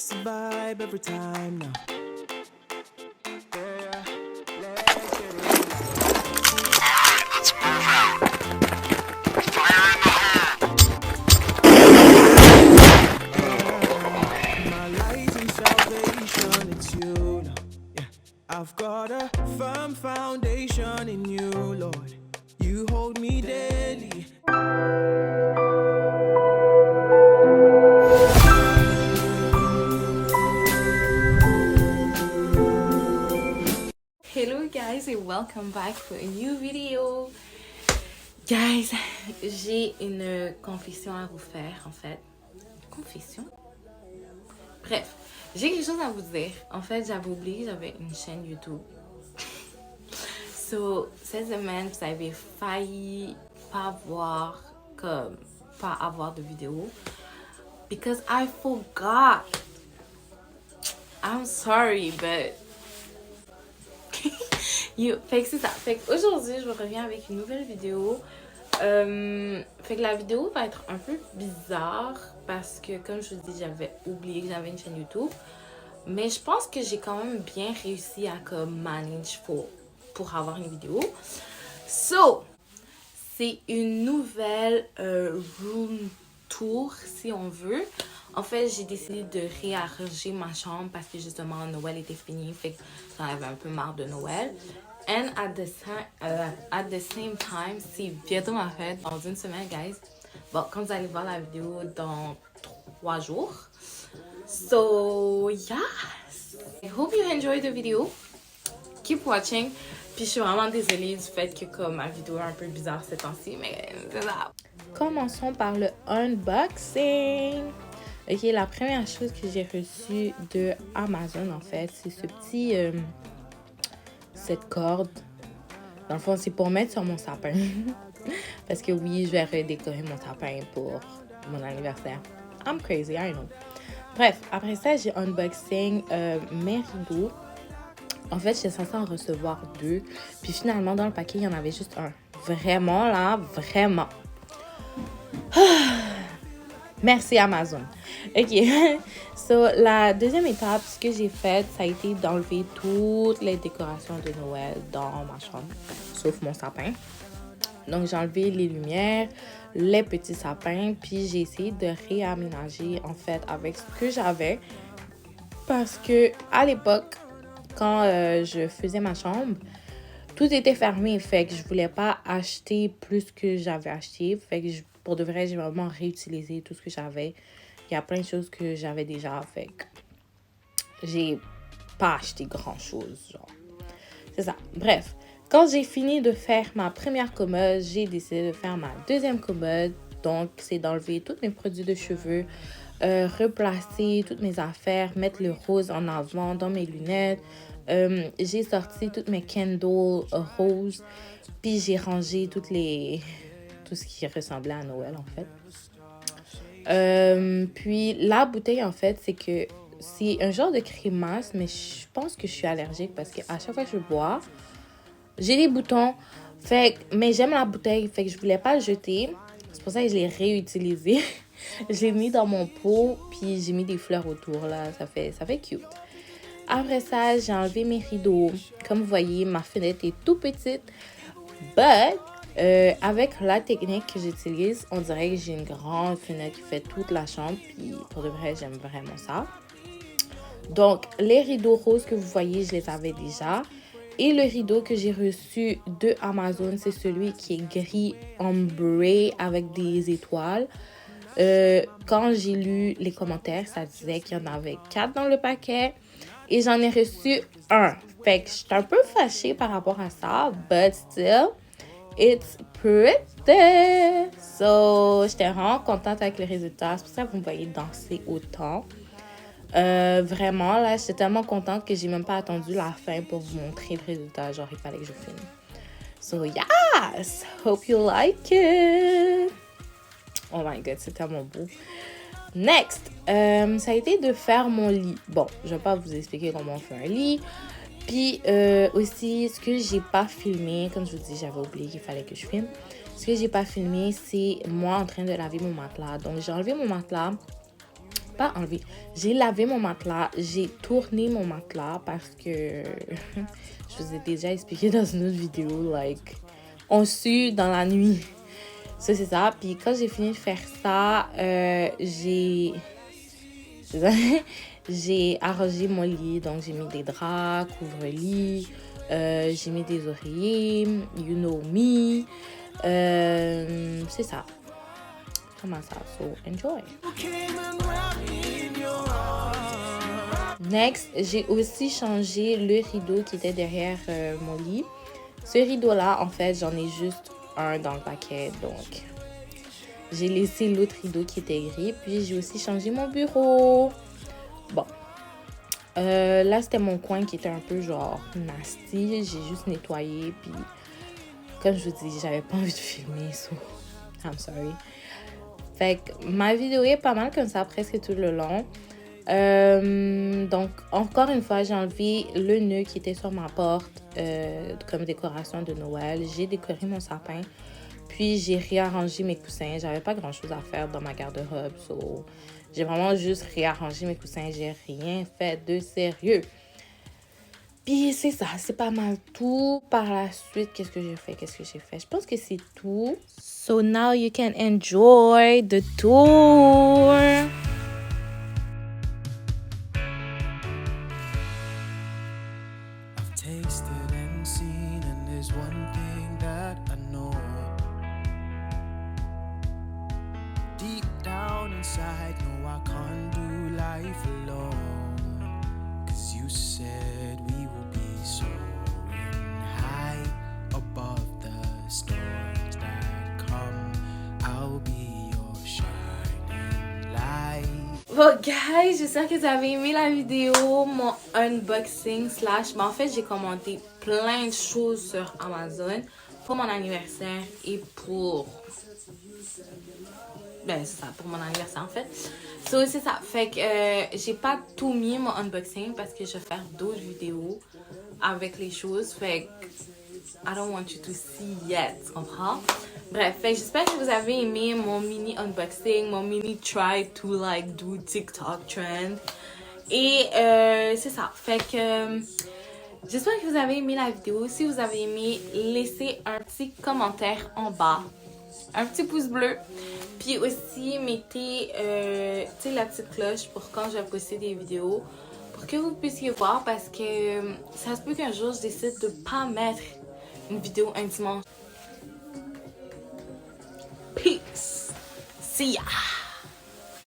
just a vibe every time now. My light and salvation, it's you, Lord. Yeah, I've got a firm foundation in you, Lord. You hold me daily. Hello guys and welcome back for a new video. Guys, j'ai une confession à vous faire en fait. Confession? Bref, j'ai quelque chose à vous dire. En fait, j'avais oublié, j'avais une chaîne YouTube. So, cette semaine, vous avez failli pas avoir de vidéo. Because I forgot. I'm sorry, but... Fait que c'est ça. Fait qu'aujourd'hui, je vous reviens avec une nouvelle vidéo. Fait que la vidéo va être un peu bizarre parce que, comme je vous dis, j'avais oublié que j'avais une chaîne YouTube. Mais je pense que j'ai quand même bien réussi à comme manage pour avoir une vidéo. So, c'est une nouvelle room tour, si on veut. En fait, j'ai décidé de réarranger ma chambre parce que justement, Noël était fini. Fait que j'en avais un peu marre de Noël. And at the same time, c'est bientôt ma fête, dans une semaine, guys. Bon, comme vous allez voir la vidéo dans 3 jours. So, yes! I hope you enjoy the video. Keep watching. Puis je suis vraiment désolée du fait que comme ma vidéo est un peu bizarre ces temps-ci, mais c'est ça. Commençons par le unboxing. Ok, la première chose que j'ai reçue de Amazon, en fait, c'est ce petit... cette corde. Dans le fond, c'est pour mettre sur mon sapin. Parce que oui, je vais redécorer mon sapin pour mon anniversaire. I'm crazy, I know. Bref, après ça, j'ai unboxing mes rideaux. En fait, j'étais censée en recevoir 2. Puis finalement, dans le paquet, il y en avait juste un. Vraiment, là, vraiment. Merci Amazon. Ok. So, la deuxième étape, ce que j'ai fait, ça a été d'enlever toutes les décorations de Noël dans ma chambre. Sauf mon sapin. Donc, j'ai enlevé les lumières, les petits sapins. Puis, j'ai essayé de réaménager, en fait, avec ce que j'avais. Parce que, à l'époque, quand je faisais ma chambre, tout était fermé. Fait que je voulais pas acheter plus que j'avais acheté. Fait que pour de vrai, j'ai vraiment réutilisé tout ce que j'avais. Il y a plein de choses que j'avais déjà. Fait que j'ai pas acheté grand chose. Genre. C'est ça. Bref. Quand j'ai fini de faire ma première commode, j'ai décidé de faire ma deuxième commode. Donc, c'est d'enlever tous mes produits de cheveux, replacer toutes mes affaires, mettre le rose en avant dans mes lunettes. J'ai sorti toutes mes candles roses. Puis j'ai rangé tout ce qui ressemblait à Noël, en fait. Puis la bouteille, en fait, c'est un genre de crémasse, mais je pense que je suis allergique parce qu'à chaque fois que je bois, j'ai des boutons. Mais j'aime la bouteille, fait que je voulais pas le jeter. C'est pour ça que je l'ai réutilisé. Je l'ai mis dans mon pot, puis j'ai mis des fleurs autour, là. Ça fait cute. Après ça, j'ai enlevé mes rideaux. Comme vous voyez, ma fenêtre est tout petite. But, avec la technique que j'utilise, on dirait que j'ai une grande fenêtre qui fait toute la chambre. Puis, pour de vrai, j'aime vraiment ça. Donc, les rideaux roses que vous voyez, je les avais déjà. Et le rideau que j'ai reçu de Amazon, c'est celui qui est gris ombré avec des étoiles. Quand j'ai lu les commentaires, ça disait qu'il y en avait 4 dans le paquet. Et j'en ai reçu 1. Fait que je suis un peu fâchée par rapport à ça. But still, it's pretty. So, j'étais vraiment contente avec le résultat. C'est pour ça que vous me voyez danser autant. Vraiment, là, j'étais tellement contente que j'ai même pas attendu la fin pour vous montrer le résultat. Genre, il fallait que je filme. So, yes! Hope you like it! Oh my God, c'est tellement beau. Next, ça a été de faire mon lit. Bon, je vais pas vous expliquer comment on fait un lit. Puis aussi, ce que j'ai pas filmé, comme je vous dis, j'avais oublié qu'il fallait que je filme. Ce que j'ai pas filmé, c'est moi en train de laver mon matelas. Donc, j'ai enlevé mon matelas. pas enlevé. J'ai lavé mon matelas, j'ai tourné mon matelas parce que je vous ai déjà expliqué dans une autre vidéo, like, on sue dans la nuit. Ça, c'est ça. Puis quand j'ai fini de faire ça, j'ai arrangé mon lit. Donc, j'ai mis des draps, couvre-lit, j'ai mis des oreillers, you know me. C'est ça. Comment ça? So, enjoy. Next, j'ai aussi changé le rideau qui était derrière mon lit. Ce rideau-là, en fait, j'en ai juste un dans le paquet. Donc, j'ai laissé l'autre rideau qui était gris. Puis, j'ai aussi changé mon bureau. Bon. Là, c'était mon coin qui était un peu genre nasty. J'ai juste nettoyé. Puis, comme je vous dis, j'avais pas envie de filmer. So, I'm sorry. Fait que ma vidéo est pas mal comme ça presque tout le long. Donc, encore une fois, j'ai enlevé le nœud qui était sur ma porte comme décoration de Noël. J'ai décoré mon sapin. Puis, j'ai réarrangé mes coussins. J'avais pas grand-chose à faire dans ma garde-robe. So, j'ai vraiment juste réarrangé mes coussins. J'ai rien fait de sérieux. Puis, c'est ça. C'est pas mal tout. Par la suite, qu'est-ce que j'ai fait? Je pense que c'est tout. So, now you can enjoy the tour. I've tasted and seen, and there's one thing that I know. Deep down inside, no, I can't do life alone. 'Cause you said we will be soaring high above the storms that come. I'll be your shining light. Bon, guys, j'espère que vous avez aimé la vidéo, mon unboxing / en fait, j'ai commandé plein de choses sur Amazon pour mon anniversaire et pour... Ben, c'est ça, pour mon anniversaire, en fait. So, c'est ça. Fait que j'ai pas tout mis mon unboxing parce que je vais faire d'autres vidéos avec les choses. Fait que I don't want you to see yet, tu comprends? Bref, fait que j'espère que vous avez aimé mon mini unboxing, mon mini try to like do TikTok trend. Et c'est ça. Fait que j'espère que vous avez aimé la vidéo. Si vous avez aimé, laissez un petit commentaire en bas. Un petit pouce bleu. Puis aussi, mettez tu sais, la petite cloche pour quand je vais poster des vidéos. Pour que vous puissiez voir parce que ça se peut qu'un jour je décide de pas mettre une vidéo un dimanche. Peace. See ya.